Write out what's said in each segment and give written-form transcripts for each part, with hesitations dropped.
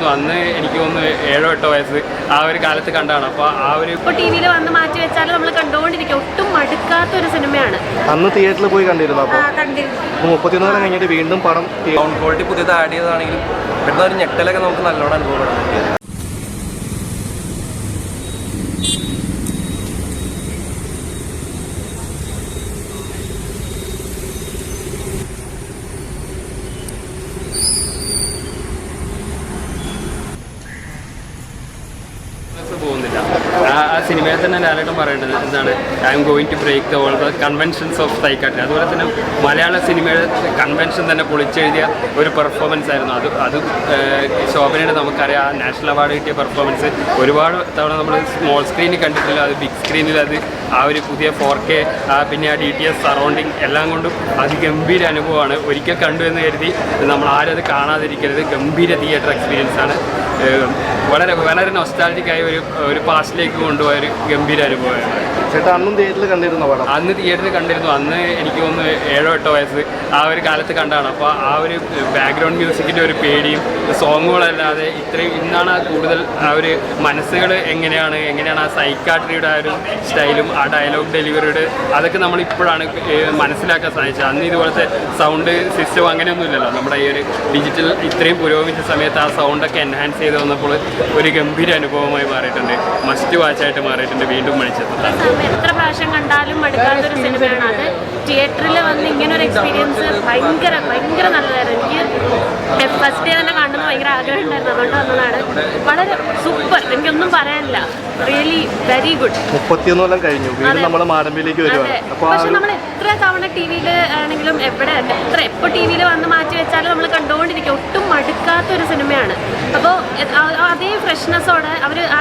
കണ്ടിരുന്നു. അന്ന് എനിക്ക് തോന്നുന്നു 7-8 വയസ്സ് ആ ഒരു കാലത്ത് കണ്ടാണ്. അപ്പോൾ ആ ഒരു ഇപ്പോൾ ടി വിയിൽ വന്ന് മാറ്റി വെച്ചാൽ നമ്മൾ കണ്ടുകൊണ്ടിരിക്കും. ഒട്ടും മടുക്കാത്ത ഒരു സിനിമയാണ്. അന്ന് തിയേറ്ററിൽ പോയി കണ്ടിരുന്നു. അപ്പോൾ 31 കൊല്ലം കഴിഞ്ഞിട്ട് വീണ്ടും പടം സൗണ്ട് ക്വാളിറ്റി പുതിയത് ആഡ് ചെയ്തതാണെങ്കിലും പെട്ടെന്ന് ഒരു ഞെട്ടലൊക്കെ നമുക്ക് നല്ലോണം അനുഭവപ്പെടും. പോകുന്നില്ല. ആ സിനിമയിൽ തന്നെ ലാലേട്ടൻ പറയേണ്ടത് എന്താണ്, I am going to break all the conventions of psychiatry. അതുപോലെ തന്നെ മലയാള സിനിമയുടെ കൺവെൻഷൻ തന്നെ പൊളിച്ചെഴുതിയ ഒരു പെർഫോമൻസ് ആയിരുന്നു അത്. ശോഭനയുടെ നമുക്കറിയാം, നാഷണൽ അവാർഡ് കിട്ടിയ പെർഫോമൻസ് ഒരുപാട് തവണ നമ്മൾ സ്മോൾ സ്ക്രീനിൽ കണ്ടിട്ടില്ല. അത് ബിഗ് സ്ക്രീനിൽ അത് ആ ഒരു പുതിയ 4K പിന്നെ ആ DTS സറൗണ്ടിങ് എല്ലാം കൊണ്ടും അതിഗംഭീര അനുഭവമാണ്. ഒരിക്കൽ കണ്ടു എന്ന് കരുതി നമ്മൾ ആരും അത് കാണാതിരിക്കരുത്. ഗംഭീര തിയേറ്റർ എക്സ്പീരിയൻസ് ആണ്. വളരെ വളരെ നൊസ്റ്റാൾജിക്കായ ഒരു പാസ്റ്റിലേക്ക് കൊണ്ടുപോയ ഒരു ഗംഭീര അനുഭവമാണ്. ചേട്ടാ അന്നും തിയേറ്ററിൽ കണ്ടിരുന്നു പടം? അന്ന് തിയേറ്ററിൽ കണ്ടിരുന്നു. അന്ന് എനിക്ക് തോന്നുന്നു 7-8 വയസ്സ് ആ ഒരു കാലത്ത് കണ്ടാണ്. അപ്പോൾ ആ ഒരു ബാക്ക്ഗ്രൗണ്ട് മ്യൂസിക്കിൻ്റെ ഒരു പേടിയും സോങ്ങുകളല്ലാതെ ഇന്നാണ് കൂടുതൽ ആ ഒരു മനസ്സുകൾ എങ്ങനെയാണ് ആ സൈക്കാട്രിയുടെ ആ ഒരു സ്റ്റൈലും ആ ഡയലോഗ് ഡെലിവറിയുടെ അതൊക്കെ നമ്മൾ ഇപ്പോഴാണ് മനസ്സിലാക്കാൻ സാധിച്ചത്. അന്ന് ഇതുപോലത്തെ സൗണ്ട് സിസ്റ്റം അങ്ങനെയൊന്നും ഇല്ലല്ലോ. നമ്മുടെ ഈ ഒരു ഡിജിറ്റൽ ഇത്രയും പുരോഗമിച്ച സമയത്ത് ആ സൗണ്ടൊക്കെ എൻഹാൻസ് ചെയ്ത് വന്നപ്പോൾ ഒരു ഗംഭീര അനുഭവമായി മാറിയിട്ടുണ്ട്. മസ്റ്റ് വാച്ചായിട്ട് മാറിയിട്ടുണ്ട്. വീണ്ടും മണിച്ചെത്തുന്നത് എത്ര പ്രാവശ്യം കണ്ടാലും മടുക്കാത്തൊരു സിനിമയാണ്. അത് തിയേറ്ററിൽ വന്ന് ഇങ്ങനൊരു എക്സ്പീരിയൻസ് ഭയങ്കര നല്ലതായിരുന്നു. എനിക്ക് ഫസ്റ്റ് ഡേ തന്നെ കാണുന്നത് ഭയങ്കര ആഗ്രഹം ഉണ്ടായിരുന്നു. അതുകൊണ്ട് വന്നതാണ്. വളരെ സൂപ്പർ, എനിക്കൊന്നും പറയാനില്ല. Really very good. 31 കൊല്ലം കഴിഞ്ഞു, വീണ്ടും നമ്മൾ മാടമ്പിയിലേക്ക് വരുവാണ്. പക്ഷെ നമ്മൾ എത്ര തവണ ടി വിയിൽ ആണെങ്കിലും എപ്പോൾ ടി വിയിൽ വന്ന് മാറ്റി വെച്ചാലും നമ്മൾ കണ്ടുകൊണ്ടിരിക്കും. ഒട്ടും മടുക്കാത്തൊരു സിനിമയാണ്. അപ്പോൾ അതേ ഫ്രഷ്നെസ്സോടെ അവർ ആ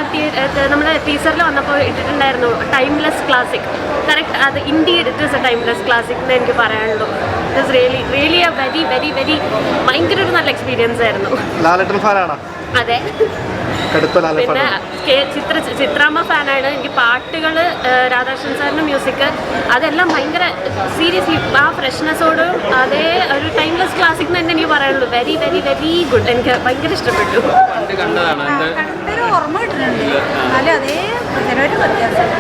നമ്മുടെ ടീച്ചറിൽ വന്നപ്പോൾ ഇട്ടിട്ടുണ്ടായിരുന്നു ടൈംലെസ് ക്ലാസിക്. കറക്റ്റ്, അത് indeed it is A timeless classic എന്ന് എനിക്ക് പറയാനുള്ളൂ. It is really A very ഭയങ്കര ഒരു നല്ല എക്സ്പീരിയൻസ് ആയിരുന്നു. ലാലേട്ടൻ ഫാനാണോ? അതെ, പിന്നെ ചിത്രാമ്മ ഫാനാണ്. എനിക്ക് പാട്ടുകൾ, രാധാകൃഷ്ണൻ സാറിൻ്റെ മ്യൂസിക്, അതെല്ലാം ഭയങ്കര സീരിയസ്ലി ആ ഫ്രഷ്നെസ്സോടും അതേ ഒരു ടൈംലെസ് ക്ലാസിക് എന്ന് തന്നെ എനിക്ക് പറയാനുള്ളൂ. Very good. എനിക്ക് ഭയങ്കര ഇഷ്ടപ്പെട്ടു.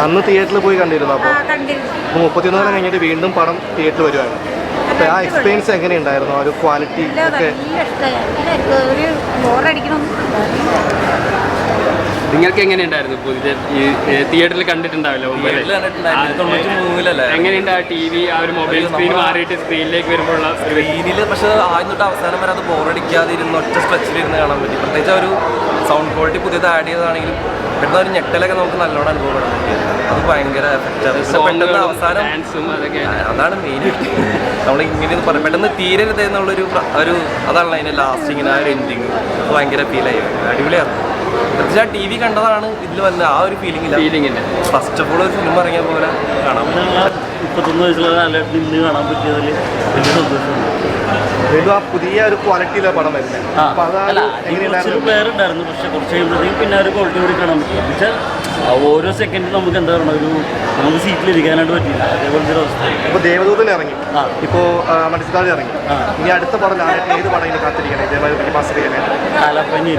അന്ന് തിയേറ്ററിൽ പോയി കണ്ടിരുന്നു. അപ്പോൾ 31 കൊല്ലം കഴിഞ്ഞിട്ട് വീണ്ടും പടം തിയേറ്ററിൽ വരുവാണ്. അപ്പോൾ ആ എക്സ്പീരിയൻസ് എങ്ങനെയുണ്ടായിരുന്നു? ആ ഒരു ക്വാളിറ്റി ഒക്കെ നിങ്ങൾക്ക് എങ്ങനെയുണ്ടായിരുന്നു? പുതിയ തിയേറ്ററിൽ കണ്ടിട്ടുണ്ടാവില്ല എങ്ങനെയുണ്ട് ആ ടി വി ആ ഒരു മൊബൈൽ സ്ക്രീൻ മാറിയിട്ട് സ്ക്രീനിലേക്ക് വരുമ്പോഴുള്ള സ്ക്രീനിൽ? പക്ഷേ ആദ്യം തൊട്ട് അവസാനം വരെ അത് ബോറടിക്കാതെ ഇരുന്ന് ഒറ്റ സ്ട്രെച്ചിലിരുന്ന് കാണാൻ പറ്റി. പ്രത്യേകിച്ച് ഒരു സൗണ്ട് ക്വാളിറ്റി പുതിയത് ആഡ് ചെയ്തതാണെങ്കിലും പെട്ടെന്ന് ഒരു ഞെട്ടലൊക്കെ നമുക്ക് നല്ലോണം അനുഭവപ്പെടാൻ പറ്റി. അത് ഭയങ്കര എഫക്റ്റാണ്. പെട്ടെന്ന് അവസാനം അതാണ് മെയിനായിട്ട് നമ്മൾ ഇങ്ങനെ പറയും, പെട്ടെന്ന് തീരരുത് എന്നുള്ളൊരു അതാണല്ലോ അതിൻ്റെ ലാസ്റ്റിങ്ങിന് ആ ഒരു എൻഡിങ്. അത് ഭയങ്കര ഫീലായി, അടിപൊളിയാണ്. പ്രത്യേകിച്ച് ആ ടി വി കണ്ടതാണ് ഇതിൽ വന്ന ആ ഒരു ഫീലിംഗ്. ഫസ്റ്റ് ഓഫ് ഓൾ ഒരു ഫിലിം ഇറങ്ങിയ പോലെ കാണാൻ പറ്റും. 31 വയസ്സുള്ള ലാലേട്ടൻ ഇന്ന് കാണാൻ പറ്റിയതിൽ വലിയ സന്തോഷമുണ്ട്. ആ പുതിയ ഒരു ക്വാളിറ്റിയിലെ പടം വരുന്നത്. പേരുണ്ടായിരുന്നു, പക്ഷെ കുറച്ച് കഴിയുമ്പോഴത്തേക്കും പിന്നെ ഒരു ക്വാളിറ്റി കൂടി കാണാൻ പറ്റും. പക്ഷേ ഓരോ സെക്കൻഡും നമുക്ക് എന്താ പറയുക, നമുക്ക് സീറ്റിലിരിക്കാനായിട്ട് പറ്റില്ല. അതേപോലത്തെ ഒരു അവസ്ഥ. ഇപ്പോൾ ദേവദൂതൻ ഇറങ്ങി, ഇപ്പോൾ മണിച്ചിത്താഴ് ഇറങ്ങി. ഇനി അടുത്ത പടം ലാലേട്ടൻ ഏത് പടം ഇനി കാത്തിരിക്കണം? ഇതേമാതിരി മാസ്റ്റർ ചെയ്യാനായിട്ട് കാലപ്പനി.